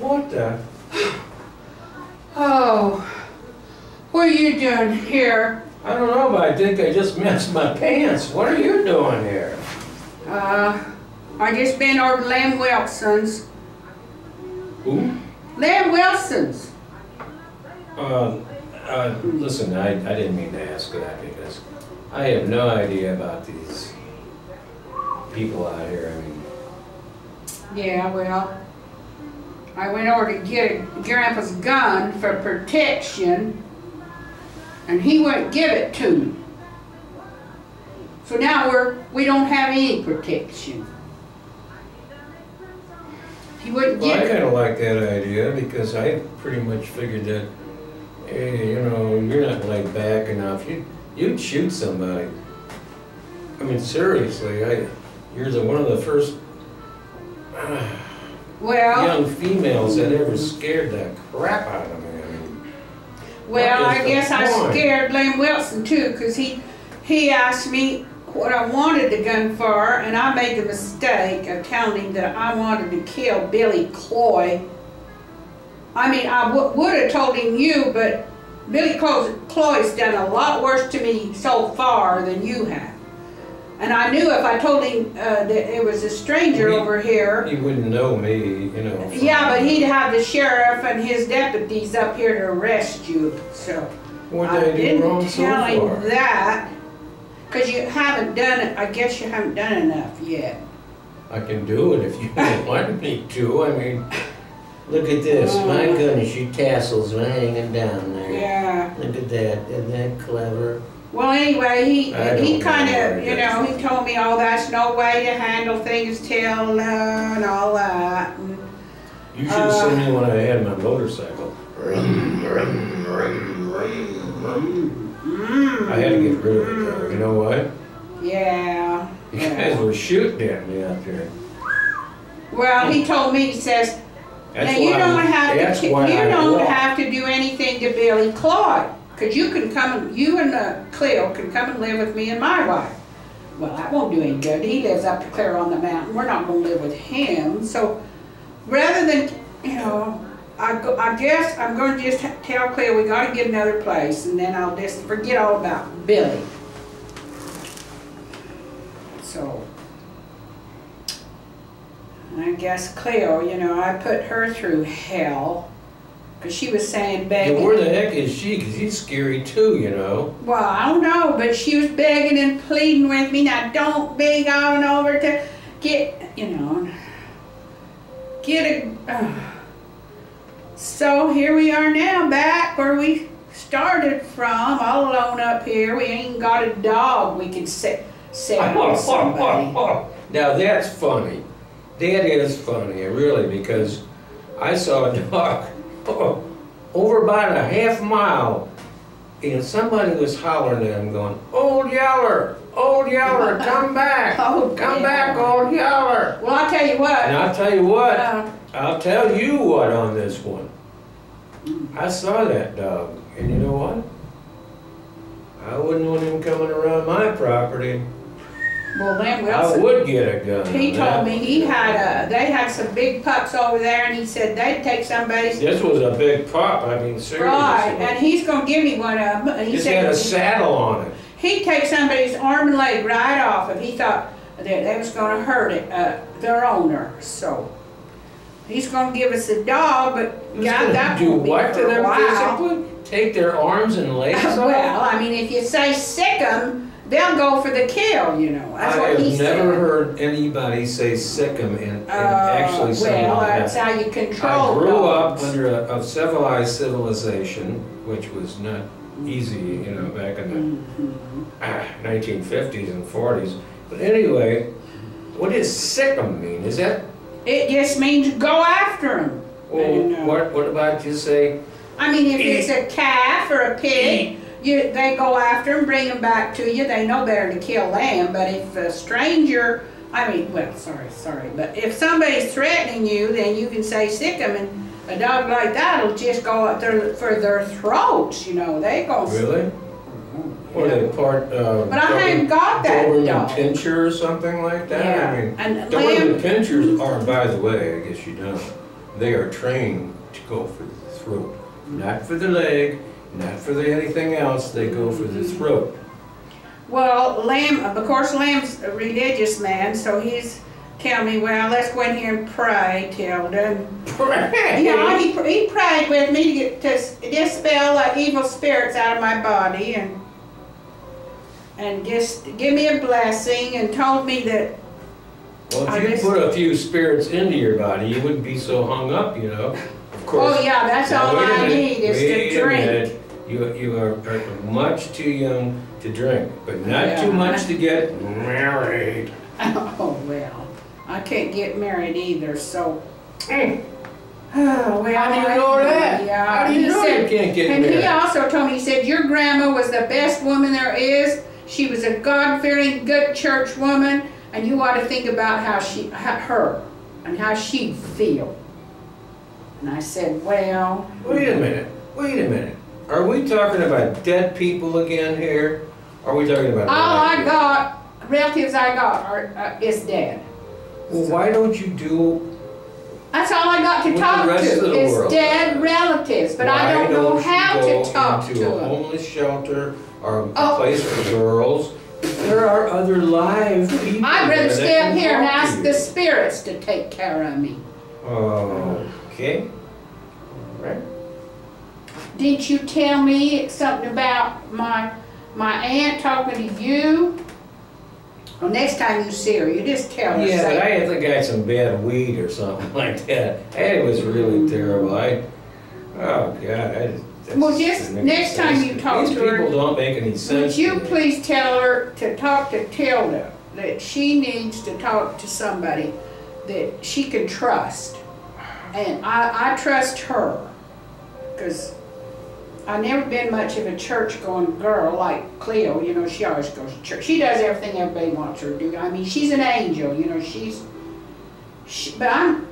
What the? Oh, what are you doing here? I don't know, but I think I just messed my pants. What are you doing here? I just been over to Lem Wilson's. Who? Lem Wilson's. Listen, I didn't mean to ask that because I have no idea about these people out here. I mean, Yeah, well, I went over to get Grandpa's gun for protection, and he wouldn't give it to me. So now we don't have any protection. He wouldn't well, give I it. kind of like that idea because I pretty much figured that, hey, you know, you're not laid back enough. You'd shoot somebody. I mean, seriously, you're one of the first young females that ever scared the crap out of me. I mean, well, I guess I scared Lem Wilson too, because he asked me what I wanted the gun for, and I made the mistake of telling him that I wanted to kill Billy Cloy. I mean, I would have told him you, but Billy Cloy's done a lot worse to me so far than you have. And I knew if I told him that it was a stranger over here. He wouldn't know me, you know. Yeah, but he'd have the sheriff and his deputies up here to arrest you. So what did I do wrong so far? I didn't tell him that. Because you haven't done it, I guess you haven't done enough yet. I can do it if you want me to. I mean, look at this. My goodness, your tassels are hanging down there. Yeah. Look at that. Isn't that clever? Well, anyway, he kind of, you know, he told me, oh, that's no way to handle things, Tilda, and all that. And, you should have seen me when I had my motorcycle. I had to get rid of it, though. You know what? Yeah. You guys were shooting at me out there. Well, he told me, he says, now you don't have to do anything to Billy Cloy, because you can come and you and Cleo can come and live with me and my wife. Well, that won't do any good. He lives up clear on the mountain. We're not going to live with him. So rather than, you know, I guess I'm going to just tell Cleo we got to get another place, and then I'll just forget all about Billy. So I guess Cleo, you know, I put her through hell because she was saying begging. Yeah, where the heck is she? Because he's scary too, you know. Well, I don't know, but she was begging and pleading with me. Now don't be going over to get, you know, get a. So here we are now, back where we started from, all alone up here. We ain't got a dog we can sell to somebody. Now that's funny. That is funny, really, because I saw a dog over about a half mile, and somebody was hollering at him going, "Old Yeller, come back, come back, Old Yeller." Well, I'll tell you what. And I'll tell you what, I'll tell you what on this one. I saw that dog, and you know what? I wouldn't want him coming around my property. Well, Lem Wilson, I would get a gun. He told me he had they had some big pups over there, and he said they'd take somebody's. This was a big pup. I mean, seriously. Right, and he's gonna give me one of them. He said had a saddle on it. He'd take somebody's arm and leg right off if he thought that they was gonna hurt it, their owner. So he's gonna give us a dog, but God, that do won't be what to for a them while. physically? Take their arms and legs off? Well, I mean, if you say sick 'em, they'll go for the kill, you know. That's what he said. I have never heard anybody say sick 'em and actually say well, that. that's how you control I grew dogs. up under a civilized civilization, which was not easy, you know, back in the 1950s and 40s. But anyway, what does sick 'em mean? Is that? It just means go after them. Well, what about you say? I mean, if it's a calf or a pig, they go after them, bring them back to you. They know better to kill them. But if a stranger, I mean, well, sorry, but if somebody's threatening you, then you can say sick 'em, and a dog like that will just go up there for their throats. You know, they go. Really? What are they part? But I haven't got that dog. Doberman Pinscher or something like that. Yeah. I mean, And Doberman Pinschers are, by the way, I guess you don't. they are trained to go for the throat. Not for the leg, not for anything else, they go for the throat. Well, Lem, of course, Lem's a religious man, so he's telling me, well, let's go in here and pray, Tilda. Pray? Yeah, he prayed with me to dispel evil spirits out of my body and just give me a blessing, and told me that. Well, if you put a few spirits into your body, you wouldn't be so hung up, you know. Of course. Oh yeah, that's all I need is to drink. You are much too young to drink, but not too much to get married. Oh well, I can't get married either, so. Oh, well, how do you know that? Yeah. How do you know you can't get married? And he also told me, he said, your grandma was the best woman there is. She was a God-fearing, good church woman, and you ought to think about how her she'd feel. And I said, well. Wait a minute. Are we talking about dead people again here? Or are we talking about relatives I got is dead. Well, so why don't you do? That's all I got to talk to is dead relatives, but I don't know how to talk to them. A homeless shelter or a place for girls. There are other live people. I'd rather stay up here and ask the spirits to take care of me. Okay. All right. Didn't you tell me something about my aunt talking to you? Well, next time you see her, you just tell her. Yeah, but I think I had some bad weed or something like that. It was really terrible. Oh God. Well, just next time you talk to her, these people don't make any sense. Would you please tell her to talk to Tilda, that she needs to talk to somebody that she can trust. And I trust her, because I've never been much of a church-going girl like Cleo. You know, she always goes to church. She does everything everybody wants her to do. I mean, she's an angel, you know, but I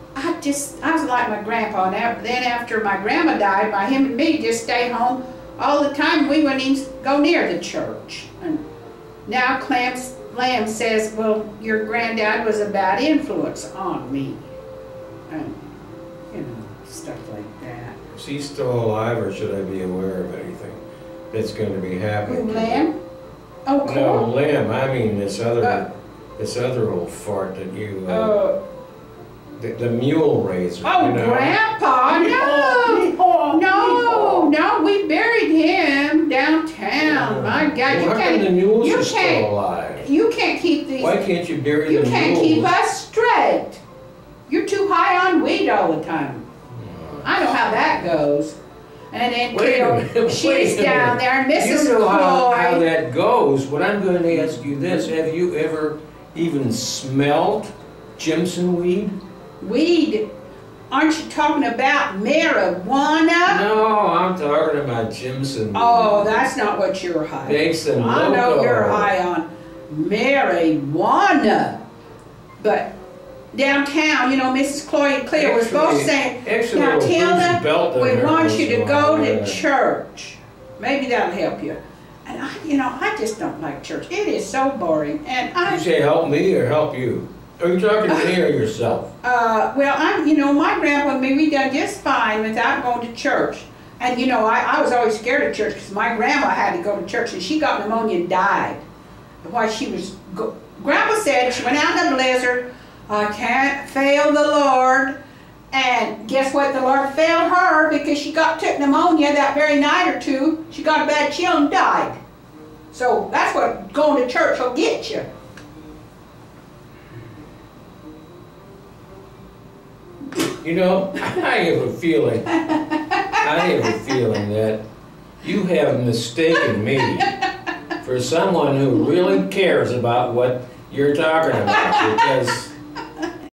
was like my grandpa. Then after my grandma died, by him and me just stay home all the time. We wouldn't even go near the church. And now Lem says, well, your granddad was a bad influence on me. And, you know, stuff like that. Is he still alive, or should I be aware of anything that's going to be happening? Who, Lem? Oh, cool. No, Lem. I mean this other old fart that you... the mule raiser. Oh, you know? Grandpa, no, we buried him downtown. My God, well, how come the mules are still alive? You can't keep these. Why can't you bury the mules? You can't keep us straight. You're too high on weed all the time. I know how that goes. And then Cleo, she's down there, and Mrs. You know how Cloy. that goes. But I'm going to ask you this: have you ever even smelled Jimson weed? Weed? Aren't you talking about marijuana? No, I'm talking about Jimson weed. Oh, that's not what you're high on. Thanks and I know you're high on marijuana. But downtown, you know, Mrs. Cloy and Cleo was both saying, now Tilda, we want you to go to church. Maybe that'll help you. And I just don't like church. It is so boring. And you say help me or help you? Are you talking to me or yourself? Well, my grandpa and me, we done just fine without going to church. And you know, I was always scared of church because my grandma had to go to church, and she got pneumonia and died. While she was, Grandpa said she went out in a blizzard. I can't fail the Lord. And guess what? The Lord failed her because she took pneumonia that very night or two. She got a bad chill and died. So that's what going to church will get you. You know, I have a feeling that you have mistaken me for someone who really cares about what you're talking about, because